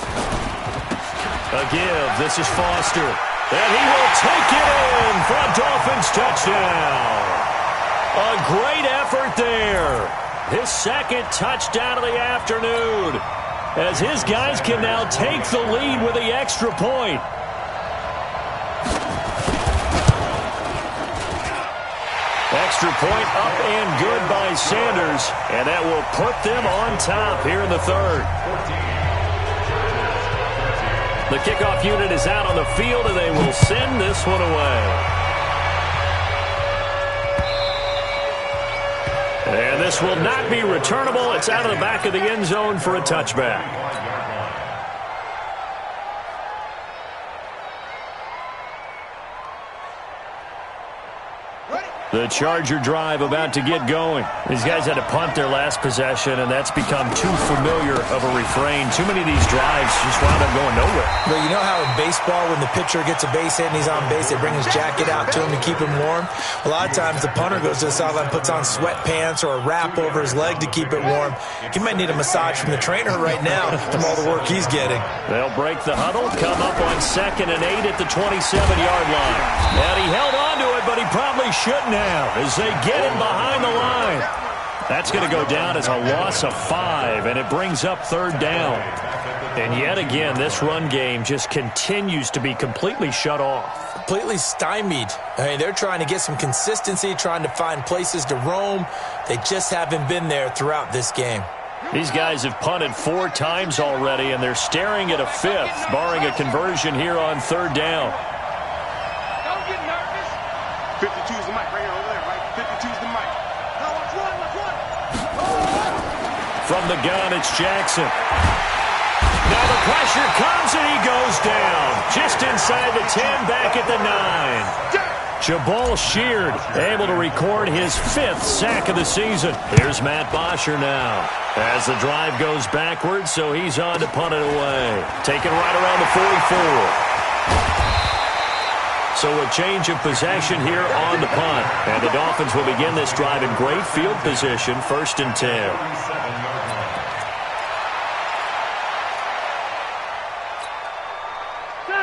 A give. This is Foster. And he will take it in for a Dolphins touchdown. A great effort there. His 2nd touchdown of the afternoon, as his guys can now take the lead with the extra point. Extra point up and good by Sanders, and that will put them on top here in the 3rd. The kickoff unit is out on the field, and they will send this one away. And this will not be returnable. It's out of the back of the end zone for a touchback. The Charger drive about to get going. These guys had to punt their last possession, and that's become too familiar of a refrain. Too many of these drives just wound up going nowhere. Well, you know how in baseball, when the pitcher gets a base hit and he's on base, they bring his jacket out to him to keep him warm? A lot of times the punter goes to the sideline, puts on sweatpants or a wrap over his leg to keep it warm. He might need a massage from the trainer right now from all the work he's getting. They'll break the huddle, come up on 2nd and 8 at the 27-yard line. And he held on to it, but he probably shouldn't have, as they get him behind the line. That's going to go down as a loss of 5, and it brings up 3rd down. And yet again, this run game just continues to be completely shut off. Completely stymied. I mean, they're trying to get some consistency, trying to find places to roam. They just haven't been there throughout this game. These guys have punted 4 times already, and they're staring at a 5th, barring a conversion here on 3rd down. Don't get nervous. 52 is the mic right here over there, right? 52 is the mic. Now watch one, watch one. From the gun, it's Jackson. Now the pressure comes, and he goes down. Just inside the 10, back at the 9. Jabal Sheard able to record his 5th sack of the season. Here's Matt Bosher now, as the drive goes backwards, so he's on to punt it away. Taken right around the 44. So a change of possession here on the punt. And the Dolphins will begin this drive in great field position, 1st and 10.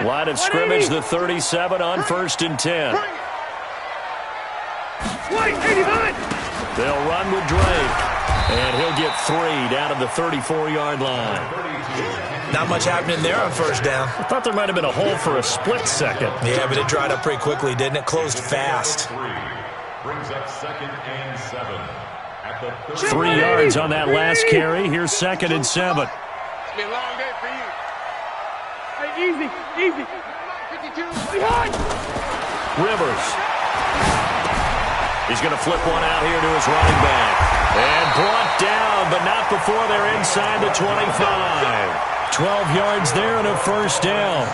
Line of scrimmage, the 37 on 1st and 10. They'll run with Drake. And he'll get 3 down to the 34-yard line. Not much happening there on 1st down. I thought there might have been a hole for a split second. Yeah, but it dried up pretty quickly, didn't it? Closed fast. Brings up 2nd and 7 at the 3 yards on that last carry. Here's 2nd and 7. It's been a long day for you. Hey, easy, easy. 52. Behind. Rivers. He's going to flip one out here to his running back. And brought down, but not before they're inside the 25. 12 yards there and a 1st down.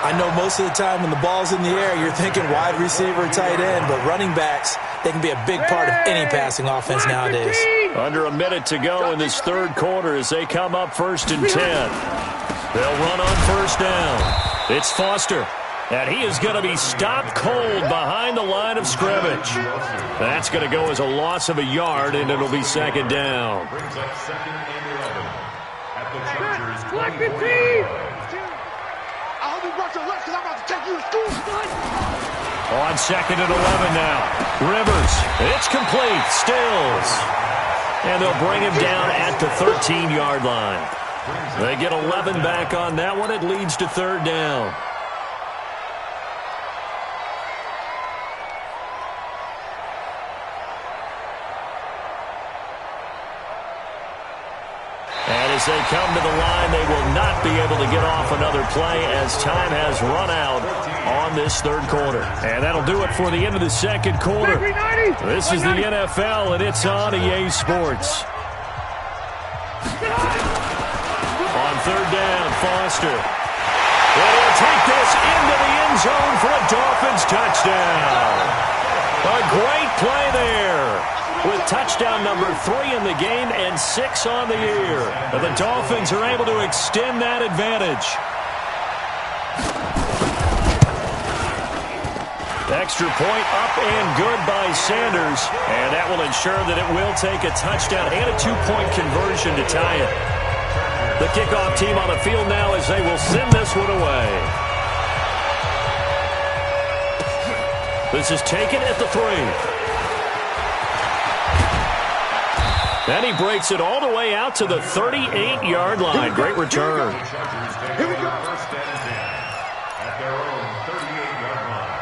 I know most of the time when the ball's in the air, you're thinking wide receiver, tight end, but running backs, they can be a big part of any passing offense nowadays. Under a minute to go in this 3rd quarter as they come up 1st and 10. They'll run on 1st down. It's Foster. And he is going to be stopped cold behind the line of scrimmage. That's going to go as a loss of a yard, and it'll be 2nd down. Brings up 2nd and 11 at the Chargers. On 2nd and 11 now. Rivers, it's complete. Stills. And they'll bring him down at the 13-yard line. They get 11 back on that one. It leads to 3rd down. And as they come to the line, they will not be able to get off another play as time has run out on this 3rd quarter. And that'll do it for the end of the 2nd quarter. This is the NFL, and it's on EA Sports. On 3rd down, Foster. They'll take this into the end zone for a Dolphins touchdown. A great play there, with touchdown number 3 in the game and 6 on the year. And the Dolphins are able to extend that advantage. Extra point up and good by Sanders. And that will ensure that it will take a touchdown and a 2-point conversion to tie it. The kickoff team on the field now as they will send this one away. This is taken at the 3. And he breaks it all the way out to the 38-yard line. Great return. Here we go. 1st and 10 at their own 38-yard line.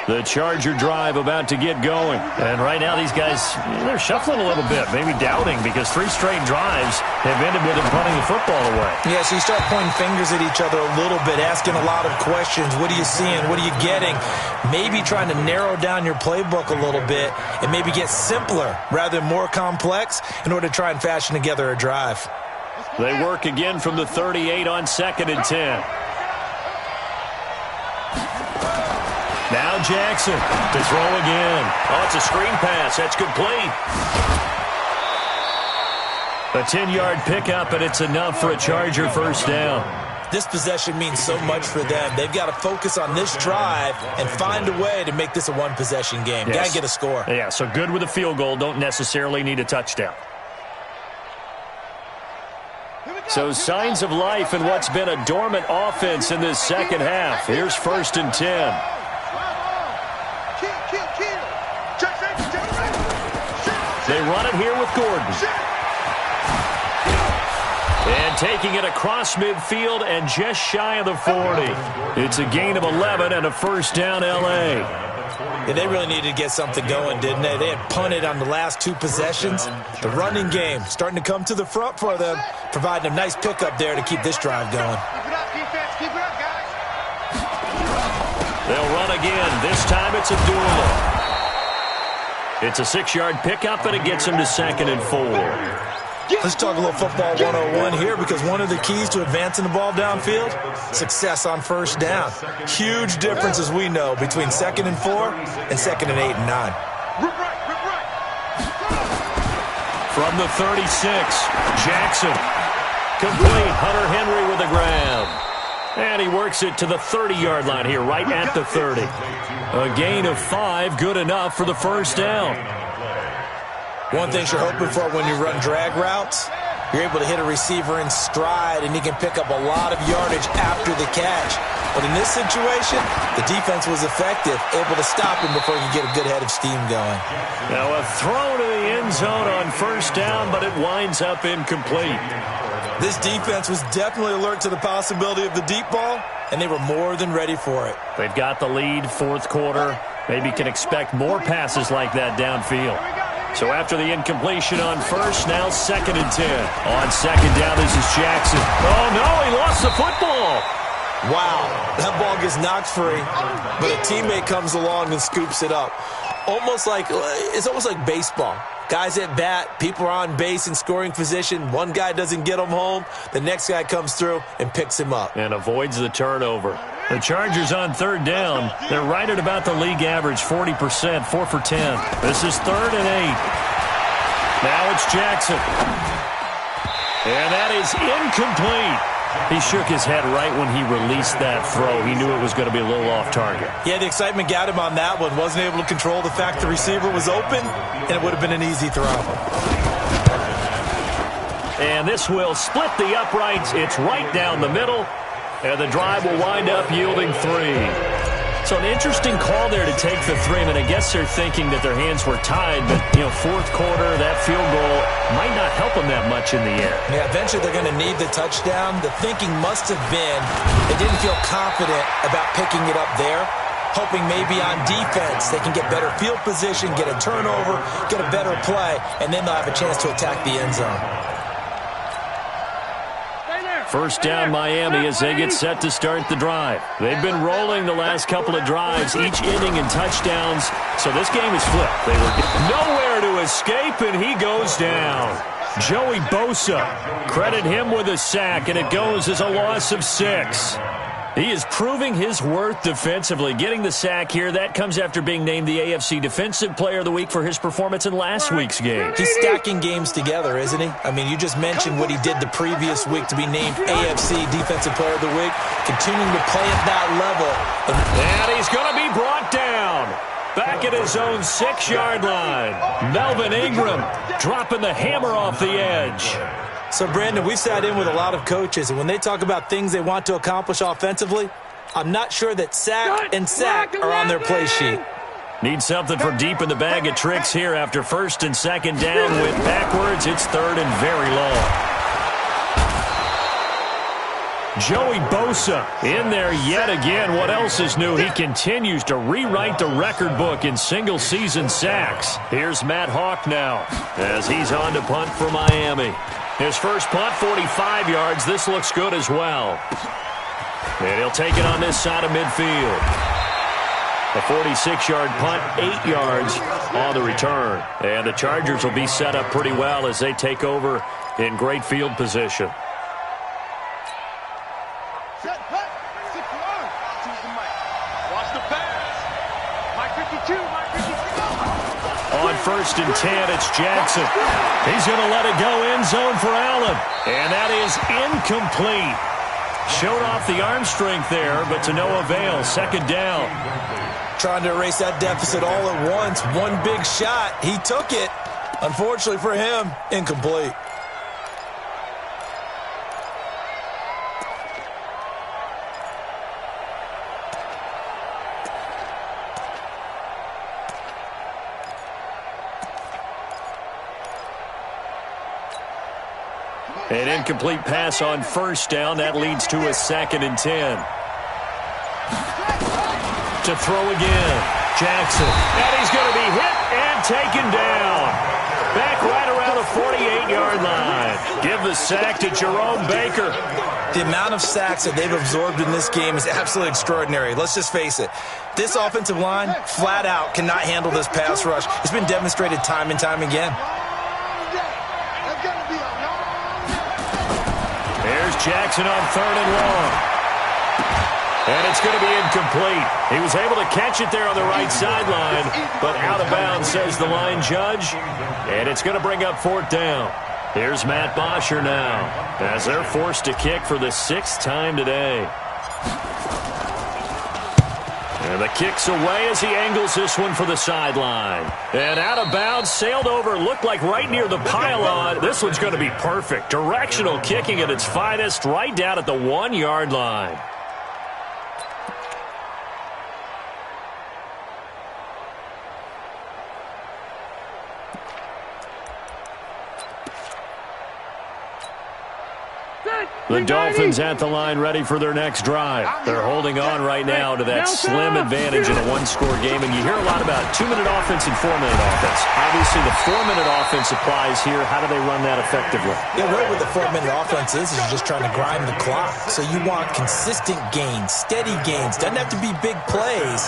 The Charger drive about to get going. And right now these guys, they're shuffling a little bit, maybe doubting, because 3 straight drives have ended with them punting the football away. Yeah, so you start pointing fingers at each other a little bit, asking a lot of questions. What are you seeing? What are you getting? Maybe trying to narrow down your playbook a little bit and maybe get simpler rather than more complex in order to try and fashion together a drive. They work again from the 38 on 2nd and 10. Now Jackson to throw again. Oh, it's a screen pass. That's complete. A 10-yard pickup, and it's enough for a Charger 1st down. This possession means so much for them. They've got to focus on this drive and find a way to make this a one-possession game. Yes. Got to get a score. Yeah, so good with a field goal. Don't necessarily need a touchdown. So signs of life in what's been a dormant offense in this 2nd half. Here's 1st and 10. They run it here with Gordon. And taking it across midfield and just shy of the 40. It's a gain of 11 and a 1st down L.A. Yeah, they really needed to get something going, didn't they? They had punted on the last 2 possessions. The running game starting to come to the front for them, providing a nice pickup there to keep this drive going. Keep it up, defense. Keep it up, guys. They'll run again. This time it's Abdullah. It's a 6-yard pickup, and it gets him to 2nd and 4. Let's talk a little football 101 here, because one of the keys to advancing the ball downfield, success on 1st down. Huge difference, as we know, between 2nd and 4 and 2nd and 8 and 9. From the 36, Jackson. Complete. Hunter Henry with a grab. And he works it to the 30-yard line here, right at the 30. A gain of 5, good enough for the 1st down. One thing you're hoping for when you run drag routes, you're able to hit a receiver in stride, and he can pick up a lot of yardage after the catch. But in this situation, the defense was effective, able to stop him before he could get a good head of steam going. Now a throw to the end zone on 1st down, but it winds up incomplete. This defense was definitely alert to the possibility of the deep ball, and they were more than ready for it. They've got the lead, 4th quarter. Maybe can expect more passes like that downfield. So after the incompletion on 1st, now 2nd and 10. On 2nd down, this is Jackson. Oh, no, he lost the football. Wow, that ball gets knocked free, but a teammate comes along and scoops it up. It's almost like baseball. Guys at bat, people are on base in scoring position. One guy doesn't get him home. The next guy comes through and picks him up. And avoids the turnover. The Chargers on 3rd down. They're right at about the league average, 40%, 4 for 10. This is 3rd and 8. Now it's Jackson. And that is incomplete. He shook his head right when he released that throw. He knew it was going to be a little off target. Yeah, the excitement got him on that one. Wasn't able to control the fact the receiver was open, and it would have been an easy throw. And this will split the uprights. It's right down the middle, and the drive will wind up yielding 3. So an interesting call there to take the 3. I mean, I guess they're thinking that their hands were tied, but, fourth quarter, that field goal might not help them that much in the end. Yeah, eventually they're going to need the touchdown. The thinking must have been they didn't feel confident about picking it up there, hoping maybe on defense they can get better field position, get a turnover, get a better play, and then they'll have a chance to attack the end zone. First down Miami as they get set to start the drive. They've been rolling the last couple of drives, each inning in touchdowns, so this game is flipped. They were nowhere to escape, and he goes down. Joey Bosa, credit him with a sack, and it goes as a loss of 6. He is proving his worth defensively. Getting the sack here, that comes after being named the AFC Defensive Player of the Week for his performance in last week's game. He's stacking games together, isn't he? I mean, you just mentioned what he did the previous week to be named AFC Defensive Player of the Week, continuing to play at that level. And he's going to be brought down. Back at his own 6-yard line. Melvin Ingram dropping the hammer off the edge. So, Brandon, we've sat in with a lot of coaches, and when they talk about things they want to accomplish offensively, I'm not sure that sack and sack are on their play sheet. Need something from deep in the bag of tricks here after 1st and 2nd down. Went backwards. It's 3rd and very long. Joey Bosa in there yet again. What else is new? He continues to rewrite the record book in single-season sacks. Here's Matt Hawk now as he's on to punt for Miami. His first punt, 45 yards. This looks good as well. And he'll take it on this side of midfield. A 46-yard punt, 8 yards on the return. And the Chargers will be set up pretty well as they take over in great field position. Watch the pass. Mike 52, Mike 52. On 1st and 10, it's Jackson. He's going to let it go end zone for Allen. And that is incomplete. Showed off the arm strength there, but to no avail. 2nd down. Trying to erase that deficit all at once. One big shot. He took it. Unfortunately for him, incomplete. An incomplete pass on 1st down. That leads to a 2nd and 10. To throw again. Jackson. And he's going to be hit and taken down. Back right around the 48-yard line. Give the sack to Jerome Baker. The amount of sacks that they've absorbed in this game is absolutely extraordinary. Let's just face it. This offensive line, flat out, cannot handle this pass rush. It's been demonstrated time and time again. Jackson on 3rd and long. And it's going to be incomplete. He was able to catch it there on the right sideline, but out of bounds, says the line judge. And it's going to bring up 4th down. Here's Matt Bosher now, as they're forced to kick for the 6th time today. And the kick's away as he angles this one for the sideline. And out of bounds, sailed over, looked like right near the pylon. This one's going to be perfect. Directional kicking at its finest, right down at the 1-yard line. The Dolphins at the line ready for their next drive. They're holding on right now to that slim advantage in a one-score game. And you hear a lot about 2-minute offense and 4-minute offense. Obviously, the 4-minute offense applies here. How do they run that effectively? Yeah, really what the 4-minute offense is you're just trying to grind the clock. So you want consistent gains, steady gains. Doesn't have to be big plays,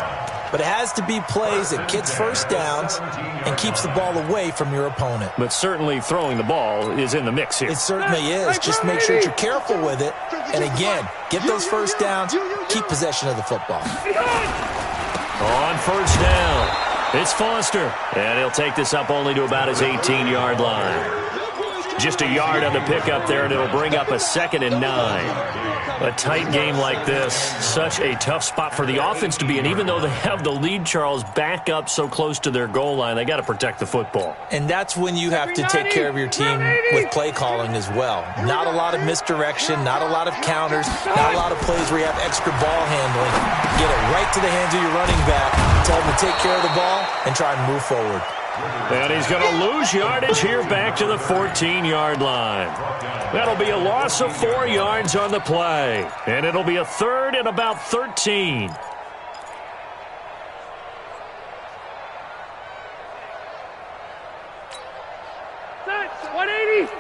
but it has to be plays that gets first downs and keeps the ball away from your opponent. But certainly throwing the ball is in the mix here. It certainly is. Just make sure that you're careful with it. And again, get those first downs, keep possession of the football. On 1st down, it's Foster. And he'll take this up only to about his 18-yard line. Just a yard on the pickup there, and it'll bring up a 2nd and 9. A tight game like this, such a tough spot for the offense to be in. Even though they have the lead, Charles, back up so close to their goal line, they got to protect the football. And that's when you have to take care of your team with play calling as well. Not a lot of misdirection, not a lot of counters, not a lot of plays where you have extra ball handling. Get it right to the hands of your running back, tell them to take care of the ball, and try and move forward. And he's going to lose yardage here back to the 14-yard line. That'll be a loss of 4 yards on the play. And it'll be a 3rd and about 13. Set. 180.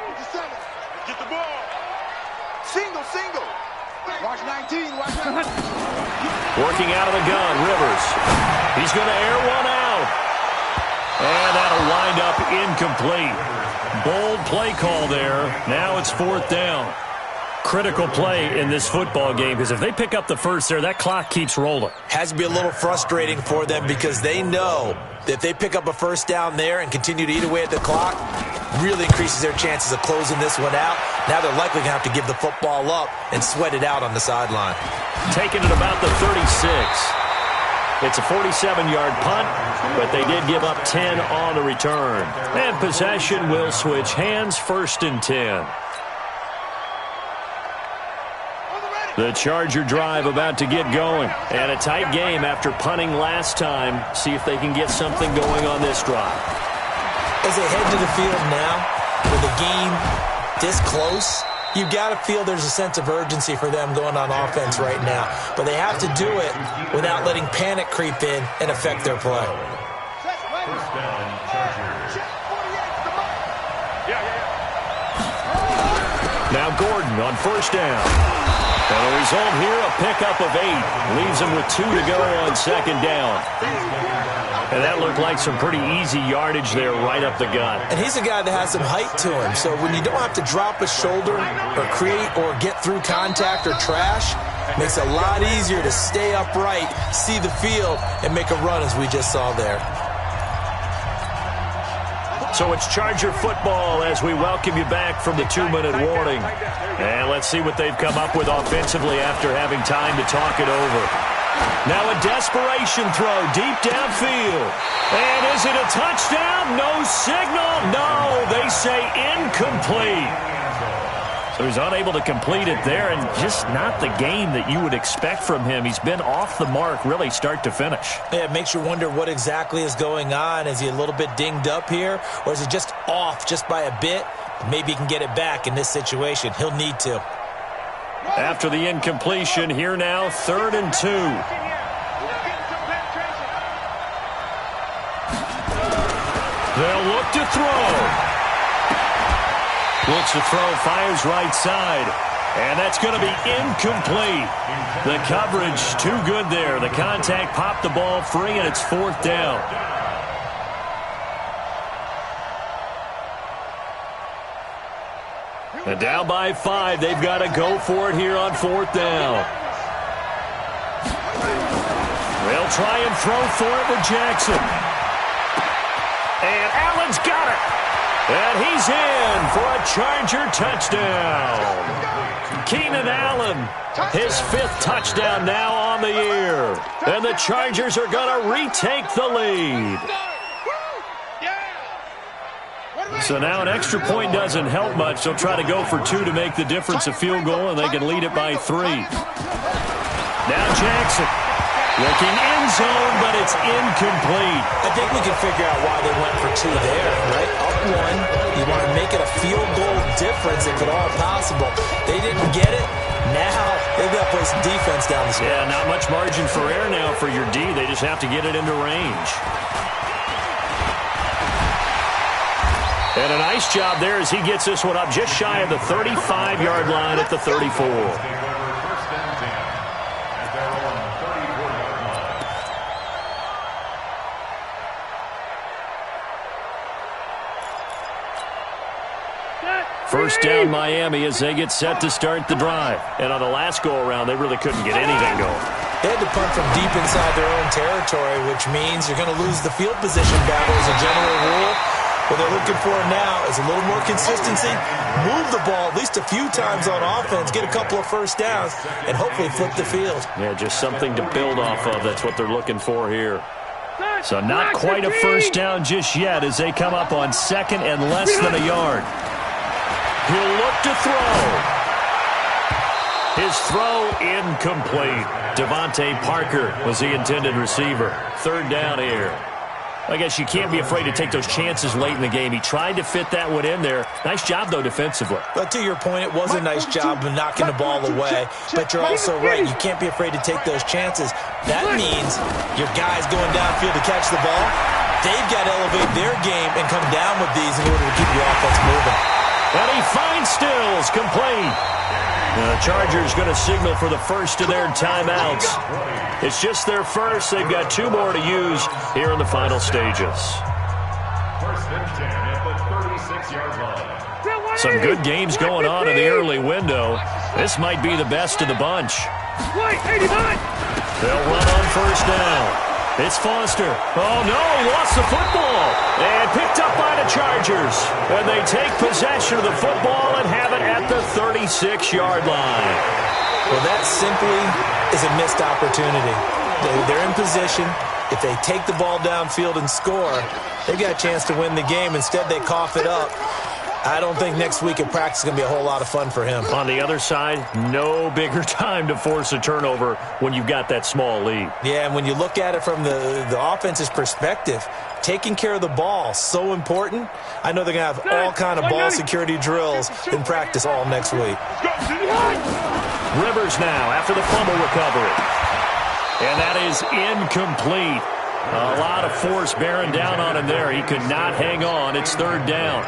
Get the ball. Single. Watch 19. Watch 19. Working out of the gun, Rivers. He's going to air one out. And that'll wind up incomplete. Bold play call there. Now it's 4th down. Critical play in this football game, because if they pick up the first there, that clock keeps rolling. Has to be a little frustrating for them because they know that if they pick up a first down there and continue to eat away at the clock, really increases their chances of closing this one out. Now they're likely going to have to give the football up and sweat it out on the sideline. Taking it about the 36. It's a 47-yard punt, but they did give up 10 on the return. And possession will switch hands, 1st and 10. The Charger drive about to get going. And a tight game after punting last time. See if they can get something going on this drive. As they head to the field now, with the game this close, you've got to feel there's a sense of urgency for them going on offense right now. But they have to do it without letting panic creep in and affect their play. First down, Chargers. Now Gordon on 1st down. And the result here, a pickup of 8. Leaves him with 2 to go on 2nd down. And that looked like some pretty easy yardage there right up the gut. And he's a guy that has some height to him. So when you don't have to drop a shoulder or create or get through contact or trash, makes it a lot easier to stay upright, see the field, and make a run as we just saw there. So it's Charger football as we welcome you back from the 2-minute warning. And let's see what they've come up with offensively after having time to talk it over. Now a desperation throw deep downfield. And is it a touchdown? No signal. No, they say incomplete. So he's unable to complete it there, and just not the game that you would expect from him. He's been off the mark really start to finish. Yeah, it makes you wonder what exactly is going on. Is he a little bit dinged up here, or is he just off just by a bit? Maybe he can get it back in this situation. He'll need to. After the incompletion, here now, 3rd and 2. They'll look to throw. Looks to throw, fires right side. And that's going to be incomplete. The coverage too good there. The contact popped the ball free, and it's 4th down. And down by 5. They've got to go for it here on 4th down. They'll try and throw for it with Jackson. And Allen's got it. And he's in for a Charger touchdown. Keenan Allen, his 5th touchdown now on the year. And the Chargers are going to retake the lead. So now an extra point doesn't help much. They'll try to go for 2 to make the difference a field goal, and they can lead it by 3. Now Jackson. Looking end zone, but it's incomplete. I think we can figure out why they went for 2 there, right? Up 1, you want to make it a field goal difference if at all possible. They didn't get it. Now they've got to play some defense down the stretch. Yeah, not much margin for error now for your D. They just have to get it into range. And a nice job there as he gets this one up just shy of the 35-yard line at the 34. First down Miami as they get set to start the drive. And on the last go-around, they really couldn't get anything going. They had to punt from deep inside their own territory, which means you're going to lose the field position battle as a general rule. What they're looking for now is a little more consistency, move the ball at least a few times on offense, get a couple of first downs, and hopefully flip the field. Yeah, just something to build off of. That's what they're looking for here. So not quite a first down just yet as they come up on second and less than a yard. He'll look to throw. His throw incomplete. Devontae Parker was the intended receiver. Third down here. I guess you can't be afraid to take those chances late in the game. He tried to fit that one in there. Nice job, though, defensively. But to your point, it was a nice job of knocking the ball away. But you're also right. You can't be afraid to take those chances. That means your guys going downfield to catch the ball, they've got to elevate their game and come down with these in order to keep the offense moving. And he finds Stills, complete. The Chargers going to signal for the first of their timeouts. It's just their first. They've got 2 more to use here in the final stages. First and 10 at the 36-yard line. Some good games going on in the early window. This might be the best of the bunch. They'll run on first down. It's Foster. Oh, no, lost the football. And picked up by the Chargers. And they take possession of the football and have it at the 36-yard line. Well, that simply is a missed opportunity. They're in position. If they take the ball downfield and score, they've got a chance to win the game. Instead, they cough it up. I don't think next week at practice is going to be a whole lot of fun for him. On the other side, no bigger time to force a turnover when you've got that small lead. Yeah, and when you look at it from the offense's perspective, taking care of the ball, so important. I know they're going to have all kind of ball security drills in practice all next week. Rivers now after the fumble recovery. And that is incomplete. A lot of force bearing down on him there. He could not hang on. It's third down.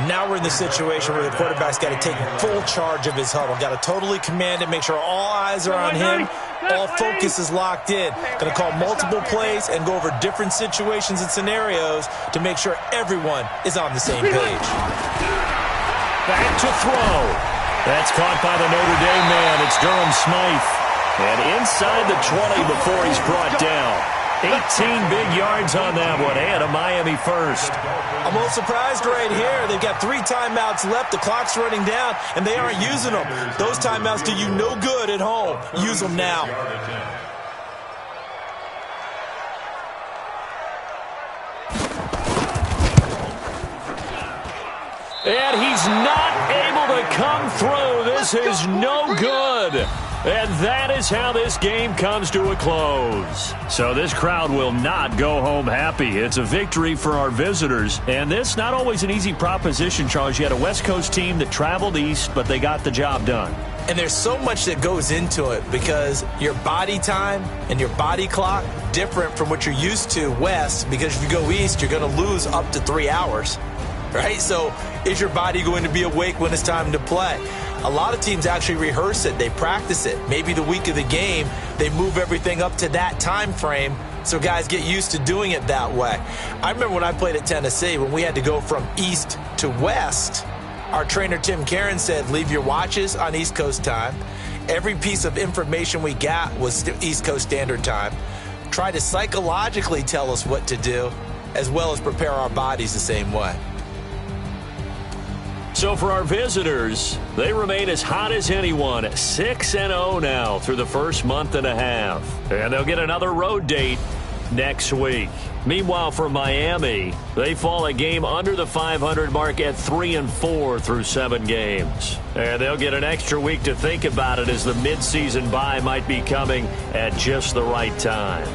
Now we're in the situation where the quarterback's got to take full charge of his huddle. Got to totally command it, make sure all eyes are on him. All focus is locked in. Going to call multiple plays and go over different situations and scenarios to make sure everyone is on the same page. Back to throw. That's caught by the Notre Dame man. It's Durham Smythe. And inside the 20 before he's brought down. 18 big yards on that one, and a Miami first. I'm a little surprised right here. They've got 3 timeouts left. The clock's running down, and they aren't using them. Those timeouts do you no good at home. Use them now. And he's not able to come through. This is no good. And that is how this game comes to a close. So this crowd will not go home happy. It's a victory for our visitors. And this not always an easy proposition, Charles. You had a West Coast team that traveled east, but they got the job done. And there's so much that goes into it because your body time and your body clock different from what you're used to west, because if you go east, you're going to lose up to 3 hours. Right? So is your body going to be awake when it's time to play? A lot of teams actually rehearse it. They practice it. Maybe the week of the game, they move everything up to that time frame so guys get used to doing it that way. I remember when I played at Tennessee, when we had to go from east to west, our trainer Tim Karen said, leave your watches on East Coast time. Every piece of information we got was East Coast Standard Time. Try to psychologically tell us what to do, as well as prepare our bodies the same way. So for our visitors, they remain as hot as anyone, 6-0 now through the first month and a half. And they'll get another road date next week. Meanwhile, for Miami, they fall a game under the 500 mark at 3-4 through 7 games. And they'll get an extra week to think about it as the midseason bye might be coming at just the right time.